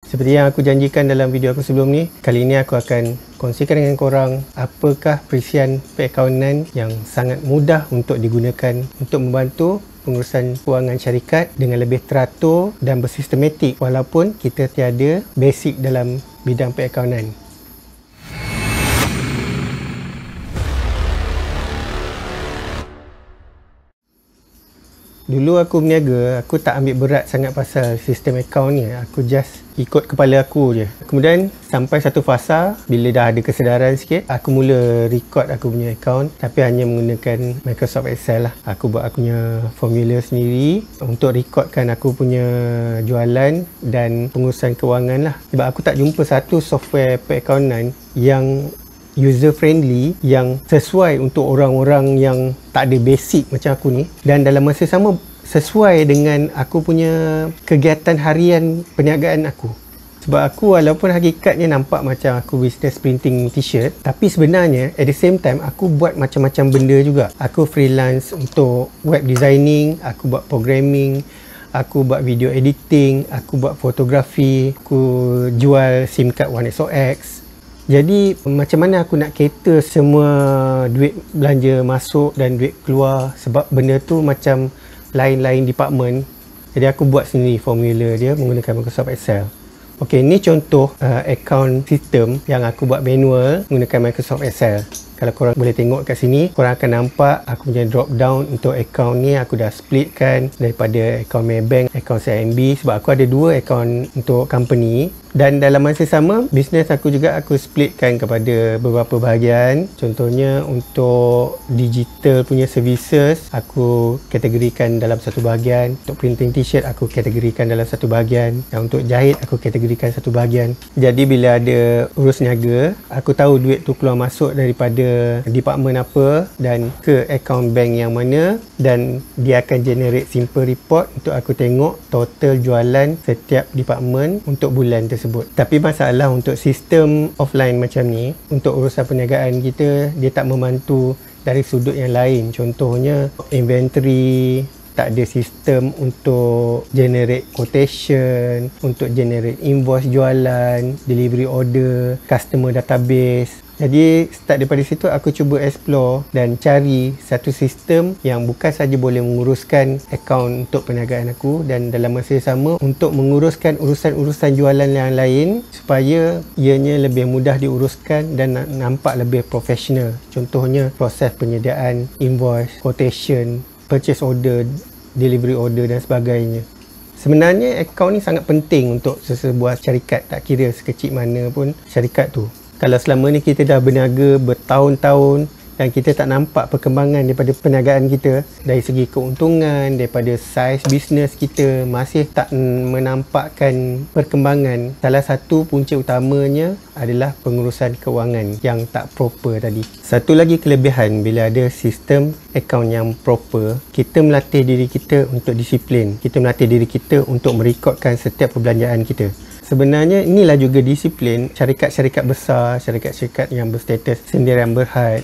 Seperti yang aku janjikan dalam video aku sebelum ni, kali ini aku akan kongsikan dengan korang apakah perisian perakaunan yang sangat mudah untuk digunakan untuk membantu pengurusan kewangan syarikat dengan lebih teratur dan bersistematik walaupun kita tiada basic dalam bidang perakaunan. Dulu aku berniaga, aku tak ambil berat sangat pasal sistem akaun ni. Aku just ikut kepala aku je. Kemudian sampai satu fasa, bila dah ada kesedaran sikit, aku mula record aku punya akaun tapi hanya menggunakan Microsoft Excel lah. Aku buat aku punya formula sendiri untuk recordkan aku punya jualan dan pengurusan kewangan lah. Sebab aku tak jumpa satu software perakaunan yang user friendly, yang sesuai untuk orang-orang yang tak ada basic macam aku ni, dan dalam masa sama sesuai dengan aku punya kegiatan harian perniagaan aku. Sebab aku walaupun hakikatnya nampak macam aku business printing t-shirt, tapi sebenarnya at the same time aku buat macam-macam benda juga. Aku freelance untuk web designing, aku buat programming, aku buat video editing, aku buat fotografi, aku jual SIM card 1XOX. Jadi macam mana aku nak cater semua duit belanja masuk dan duit keluar, sebab benda tu macam lain-lain department. Jadi aku buat sendiri formula dia menggunakan Microsoft Excel. Okey, ni contoh account system yang aku buat manual menggunakan Microsoft Excel. Kalau korang boleh tengok kat sini, korang akan nampak aku punya drop down untuk account ni aku dah splitkan daripada account Maybank, account CIMB, sebab aku ada dua account untuk company. Dan dalam masa sama, bisnes aku juga aku splitkan kepada beberapa bahagian. Contohnya untuk digital punya services, aku kategorikan dalam satu bahagian. Untuk printing t-shirt, aku kategorikan dalam satu bahagian. Dan untuk jahit, aku kategorikan satu bahagian. Jadi bila ada urus niaga, aku tahu duit tu keluar masuk daripada department apa dan ke account bank yang mana, dan dia akan generate simple report untuk aku tengok total jualan setiap department untuk bulan tersebut. Tapi masalah untuk sistem offline macam ni, untuk urusan perniagaan kita, dia tak membantu dari sudut yang lain. Contohnya inventory, tak ada sistem untuk generate quotation, untuk generate invoice jualan, delivery order, customer database. Jadi start daripada situ aku cuba explore dan cari satu sistem yang bukan saja boleh menguruskan akaun untuk perniagaan aku, dan dalam masa yang sama untuk menguruskan urusan-urusan jualan yang lain supaya ianya lebih mudah diuruskan dan nampak lebih profesional. Contohnya proses penyediaan invoice, quotation, purchase order, delivery order dan sebagainya. Sebenarnya akaun ni sangat penting untuk sesebuah syarikat, tak kira sekecil mana pun syarikat tu. Kalau selama ni kita dah berniaga bertahun-tahun dan kita tak nampak perkembangan daripada perniagaan kita, dari segi keuntungan, daripada saiz bisnes kita masih tak menampakkan perkembangan, salah satu punca utamanya adalah pengurusan kewangan yang tak proper tadi. Satu lagi kelebihan bila ada sistem akaun yang proper, kita melatih diri kita untuk disiplin, kita melatih diri kita untuk merekodkan setiap perbelanjaan kita. Sebenarnya inilah juga disiplin syarikat-syarikat besar, syarikat-syarikat yang berstatus sendirian berhad,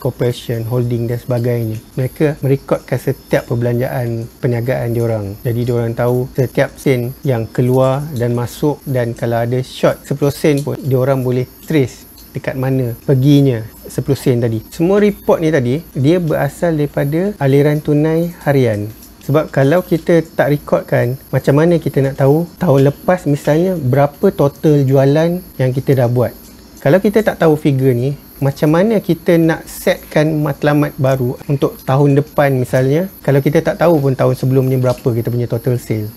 corporation, holding dan sebagainya. Mereka merekodkan setiap perbelanjaan perniagaan diorang. Jadi diorang tahu setiap sen yang keluar dan masuk, dan kalau ada short 10 sen pun diorang boleh trace dekat mana perginya 10 sen tadi. Semua report ni tadi dia berasal daripada aliran tunai harian. Sebab kalau kita tak rekodkan, macam mana kita nak tahu tahun lepas misalnya berapa total jualan yang kita dah buat. Kalau kita tak tahu figure ni, macam mana kita nak setkan matlamat baru untuk tahun depan misalnya, kalau kita tak tahu pun tahun sebelumnya berapa kita punya total sale.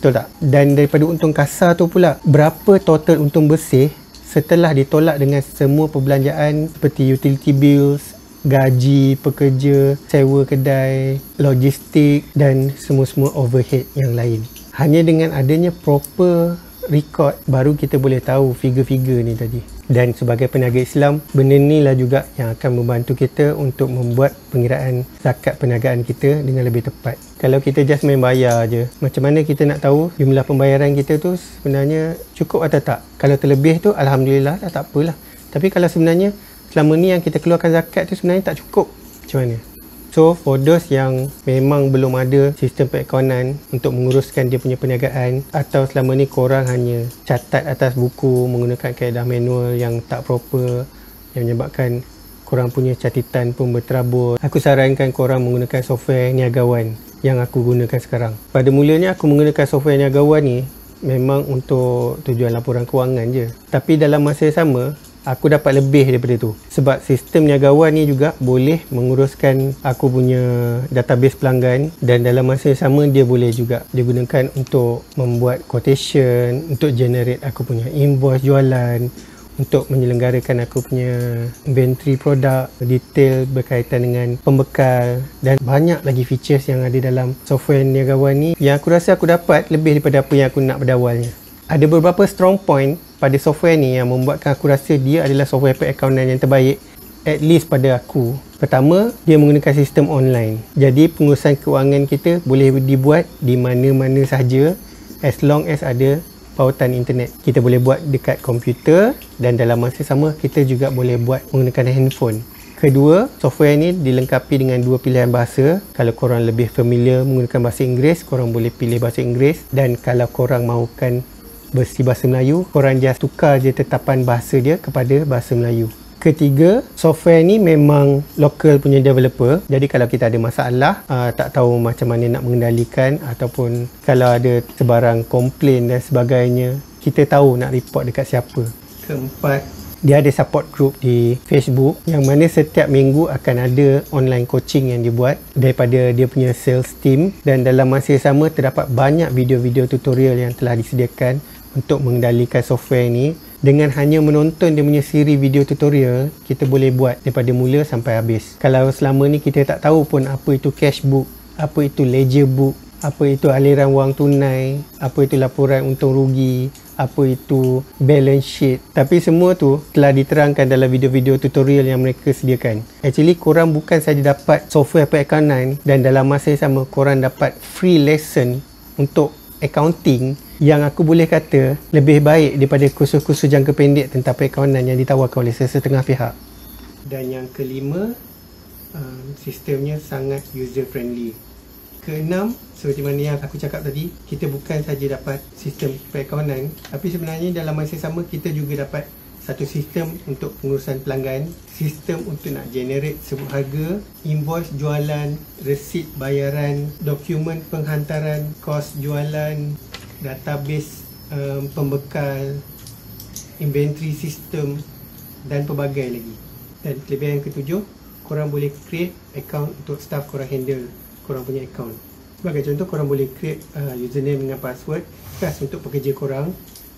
Betul tak? Dan daripada untung kasar tu pula, berapa total untung bersih setelah ditolak dengan semua perbelanjaan seperti utility bills, gaji pekerja, sewa kedai, logistik dan semua-semua overhead yang lain. Hanya dengan adanya proper record baru kita boleh tahu figure-figure ni tadi. Dan sebagai peniaga Islam, benda ni lah juga yang akan membantu kita untuk membuat pengiraan zakat perniagaan kita dengan lebih tepat. Kalau kita just main bayar je, macam mana kita nak tahu jumlah pembayaran kita tu sebenarnya cukup atau tak? Kalau terlebih tu alhamdulillah dah tak apalah. Tapi kalau sebenarnya selama ni yang kita keluarkan zakat tu sebenarnya tak cukup, macam mana? So for those yang memang belum ada sistem perakaunan untuk menguruskan dia punya perniagaan, atau selama ni korang hanya catat atas buku menggunakan kaedah manual yang tak proper, yang menyebabkan korang punya catatan pun berterabur, aku sarankan korang menggunakan software Niagawan yang aku gunakan sekarang. Pada mulanya aku menggunakan software Niagawan ni memang untuk tujuan laporan kewangan je, tapi dalam masa yang sama aku dapat lebih daripada tu, sebab sistem Niagawan ni juga boleh menguruskan aku punya database pelanggan, dan dalam masa yang sama dia boleh juga digunakan untuk membuat quotation, untuk generate aku punya invoice jualan, untuk menyelenggarakan aku punya inventory produk, detail berkaitan dengan pembekal, dan banyak lagi features yang ada dalam software Niagawan ni yang aku rasa aku dapat lebih daripada apa yang aku nak pada awalnya. Ada beberapa strong point pada software ni yang membuatkan aku rasa dia adalah software perakaunan yang terbaik, at least pada aku. Pertama, dia menggunakan sistem online. Jadi pengurusan kewangan kita boleh dibuat di mana-mana sahaja as long as ada pautan internet. Kita boleh buat dekat komputer, dan dalam masa sama kita juga boleh buat menggunakan handphone. Kedua, software ni dilengkapi dengan dua pilihan bahasa. Kalau korang lebih familiar menggunakan bahasa Inggeris, korang boleh pilih bahasa Inggeris, dan kalau korang mahukan versi bahasa Melayu, korang just tukar je tetapan bahasa dia kepada bahasa Melayu. Ketiga, software ni memang local punya developer. Jadi kalau kita ada masalah, tak tahu macam mana nak mengendalikan, ataupun kalau ada sebarang komplain dan sebagainya, kita tahu nak report dekat siapa. Keempat, dia ada support group di Facebook yang mana setiap minggu akan ada online coaching yang dibuat daripada dia punya sales team, dan dalam masa yang sama terdapat banyak video-video tutorial yang telah disediakan untuk mengendalikan software ni. Dengan hanya menonton dia punya siri video tutorial, kita boleh buat daripada mula sampai habis. Kalau selama ni kita tak tahu pun apa itu cash book, apa itu ledger book, apa itu aliran wang tunai, apa itu laporan untung rugi, apa itu balance sheet, tapi semua tu telah diterangkan dalam video-video tutorial yang mereka sediakan. Actually korang bukan saja dapat software perakaunan, dan dalam masa yang sama korang dapat free lesson untuk accounting yang aku boleh kata lebih baik daripada kursus-kursus jangka pendek tentang perakaunan yang ditawarkan oleh sesetengah pihak. Dan yang kelima, sistemnya sangat user friendly. Keenam, seperti mana yang aku cakap tadi, kita bukan saja dapat sistem perakaunan, tapi sebenarnya dalam masa sama kita juga dapat satu sistem untuk pengurusan pelanggan, sistem untuk nak generate sebuah harga, invoice jualan, resit bayaran, dokumen penghantaran, kos jualan, database pembekal, inventory system, dan pelbagai lagi. Dan kelebihan yang ketujuh, korang boleh create account untuk staff korang handle korang punya account. Sebagai contoh, korang boleh create username dengan password khas untuk pekerja korang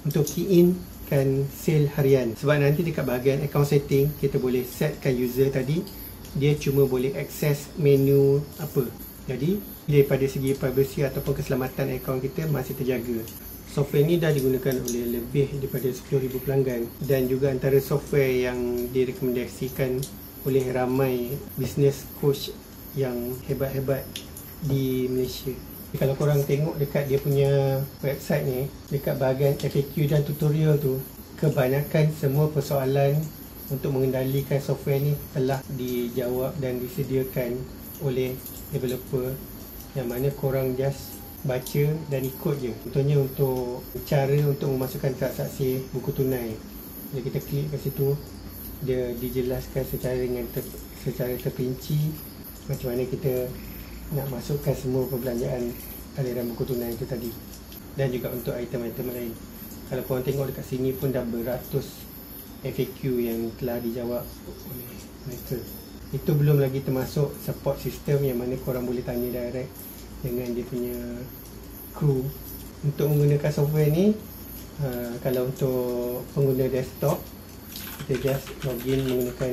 untuk key in kan sale harian. Sebab nanti dekat bahagian account setting, kita boleh setkan user tadi, dia cuma boleh access menu apa. Jadi daripada segi privacy ataupun keselamatan akaun kita masih terjaga. Software ni dah digunakan oleh lebih daripada 10,000 pelanggan, dan juga antara software yang direkomendasikan oleh ramai business coach yang hebat-hebat di Malaysia. Kalau korang tengok dekat dia punya website ni, dekat bahagian FAQ dan tutorial tu, kebanyakan semua persoalan untuk mengendalikan software ni telah dijawab dan disediakan oleh developer, yang mana korang just baca dan ikut je. Contohnya untuk cara untuk memasukkan transaksi buku tunai, bila kita klik kat situ, dia dijelaskan secara terperinci macam mana kita nak masukkan semua perbelanjaan aliran buku tunai itu tadi, dan juga untuk item-item lain. Kalau korang tengok dekat sini pun dah beratus FAQ yang telah dijawab oleh mereka. Itu belum lagi termasuk support system yang mana korang boleh tanya direct dengan dia punya crew. Untuk menggunakan software ni, kalau untuk pengguna desktop, kita just login menggunakan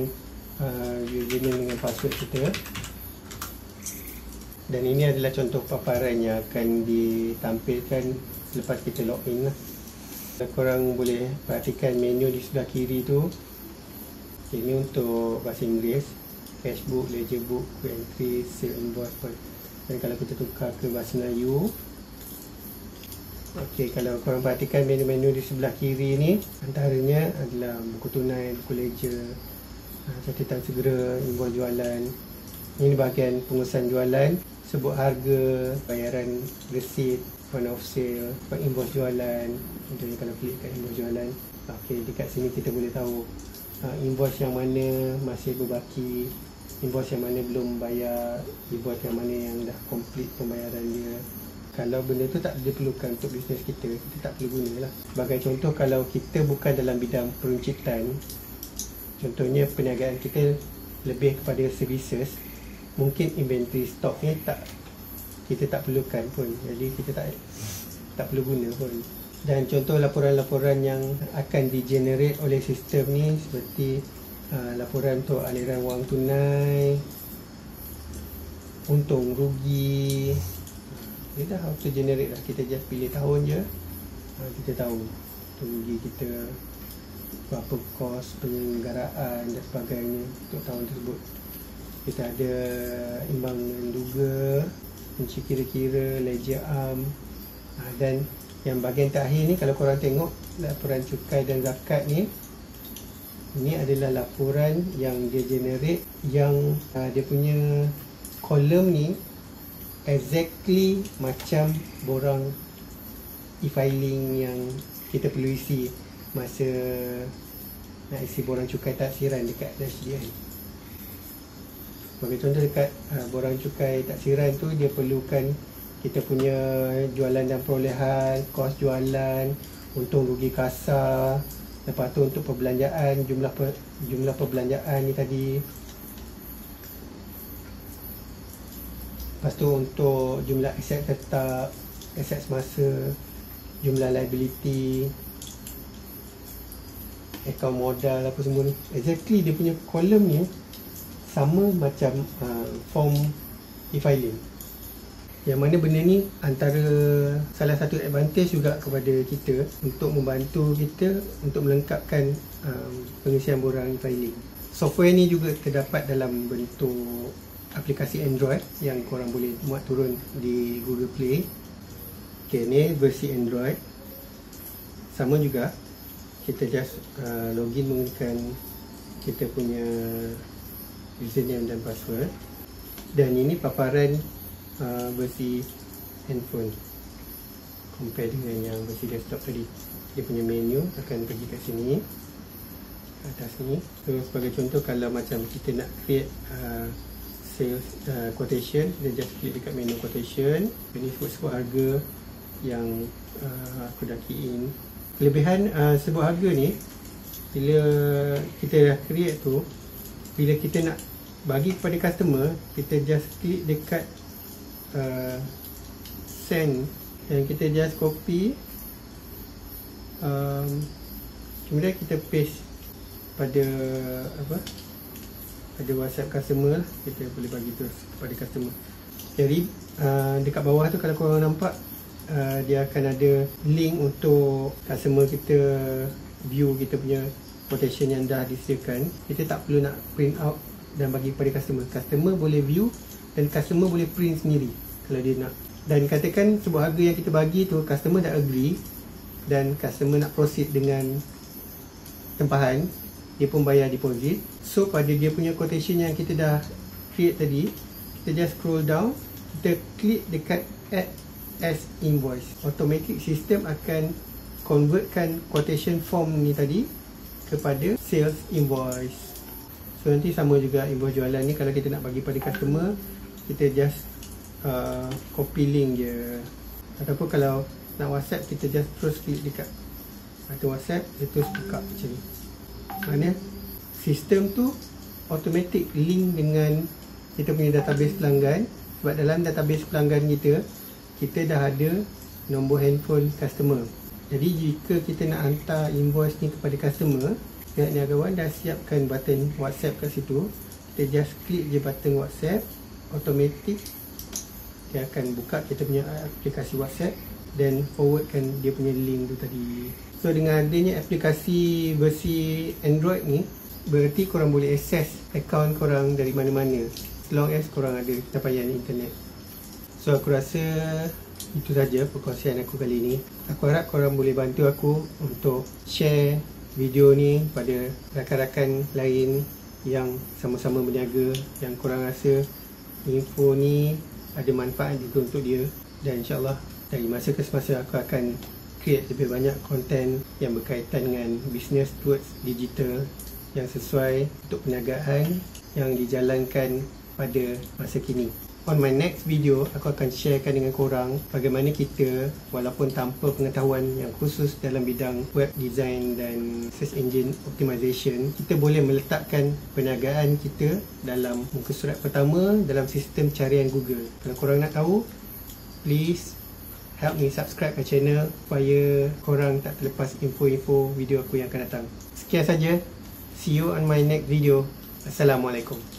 username dengan password kita. Dan ini adalah contoh paparan yang akan ditampilkan selepas kita login lah. Korang boleh perhatikan menu di sebelah kiri tu. Ini untuk bahasa Inggeris, cash book, ledger book, quick entry, sale invoice. Dan kalau kita tukar ke bahasa Melayu, okey, kalau korang perhatikan menu-menu di sebelah kiri ni, antaranya adalah buku tunai, buku ledger, catatan segera, invoice jualan, Ini bahagian pengurusan jualan, sebut harga, bayaran resit, fund of sale, invoice jualan. Contohnya kalau klik kat invoice jualan, okey, dekat sini kita boleh tahu invoice yang mana masih berbaki, invoice yang mana belum bayar, invoice yang mana yang dah complete pembayaran dia. Kalau benda tu tak diperlukan untuk bisnes kita, kita tak perlu guna lah. Sebagai contoh, kalau kita bukan dalam bidang peruncitan, contohnya perniagaan kita lebih kepada services, mungkin inventory stock ni kita tak perlukan pun, jadi kita tak perlu guna pun. Dan contoh laporan-laporan yang akan di-generate oleh sistem ni seperti laporan untuk aliran wang tunai, untung rugi, dia dah auto generate lah. Kita just pilih tahun je, kita tahu untung rugi kita, berapa kos penyelenggaraan dan sebagainya untuk tahun tersebut. Kita ada imbang menduga, kunci kira-kira, ledger arm, dan yang bahagian terakhir ni, kalau korang tengok laporan cukai dan zakat ni, ini adalah laporan yang dia generate, yang dia punya kolom ni exactly macam borang e-filing yang kita perlu isi masa nak isi borang cukai taksiran dekat DashDN. Sebagai contoh, dekat borang cukai taksiran tu, dia perlukan kita punya jualan dan perolehan, kos jualan, untung rugi kasar, lepas tu untuk perbelanjaan, jumlah perbelanjaan ni tadi, lepas tu untuk jumlah aset tetap, aset semasa, jumlah liability, akaun modal, apa semua ni. Exactly dia punya kolom ni sama macam form e-filing. Yang mana benda ni antara salah satu advantage juga kepada kita untuk membantu kita untuk melengkapkan pengisian borang e-filing. Software ni juga terdapat dalam bentuk aplikasi Android yang korang boleh muat turun di Google Play. Okay, ni versi Android. Sama juga, kita just login menggunakan kita punya username dan password. Dan ini paparan versi handphone compare dengan yang versi desktop tadi. Dia punya menu akan pergi kat sini, kat atas ni. So sebagai contoh, kalau macam kita nak create sales quotation, kita just klik dekat menu quotation. Ini sebut harga yang aku dah key in. Kelebihan sebut harga ni, bila kita dah create tu, bila kita nak bagi kepada customer, kita just klik dekat send dan kita just copy, kemudian kita paste pada pada WhatsApp customer lah. Kita boleh bagi terus kepada customer. Jadi dekat bawah tu, kalau korang nampak, dia akan ada link untuk customer kita view kita punya quotation yang dah disediakan. Kita tak perlu nak print out dan bagi kepada customer. Customer boleh view dan customer boleh print sendiri kalau dia nak. Dan katakan sebuah harga yang kita bagi tu customer dah agree dan customer nak proceed dengan tempahan, dia pun bayar deposit. So pada dia punya quotation yang kita dah create tadi, kita just scroll down, kita klik dekat add as invoice. Automatic system akan convertkan quotation form ni tadi kepada sales invoice. So nanti sama juga invoice jualan ni, kalau kita nak bagi pada customer, kita just copy link je. Ataupun kalau nak WhatsApp, kita just terus klik dekat button WhatsApp, dia terus buka macam ni. Maknanya sistem tu automatic link dengan kita punya database pelanggan. Sebab dalam database pelanggan kita dah ada nombor handphone customer. Jadi jika kita nak hantar invoice ni kepada customer, pihak niagawan dah siapkan button WhatsApp kat situ. Kita just klik je button WhatsApp, automatic dia akan buka kita punya aplikasi WhatsApp dan forwardkan dia punya link tu tadi. So dengan adanya aplikasi versi Android ni, berarti korang boleh access akaun korang dari mana-mana, as long as korang ada capaian internet. So aku rasa itu saja perkongsian aku kali ni. Aku harap korang boleh bantu aku untuk share video ni pada rakan-rakan lain yang sama-sama berniaga, yang korang rasa info ni ada manfaat juga untuk dia, dan insyaAllah dari masa ke semasa aku akan create lebih banyak konten yang berkaitan dengan business towards digital yang sesuai untuk perniagaan yang dijalankan pada masa kini. On my next video, aku akan sharekan dengan korang bagaimana kita, walaupun tanpa pengetahuan yang khusus dalam bidang web design dan search engine optimization, kita boleh meletakkan perniagaan kita dalam muka surat pertama dalam sistem carian Google. Kalau korang nak tahu, please help me subscribe my channel supaya korang tak terlepas info-info video aku yang akan datang. Sekian saja. See you on my next video. Assalamualaikum.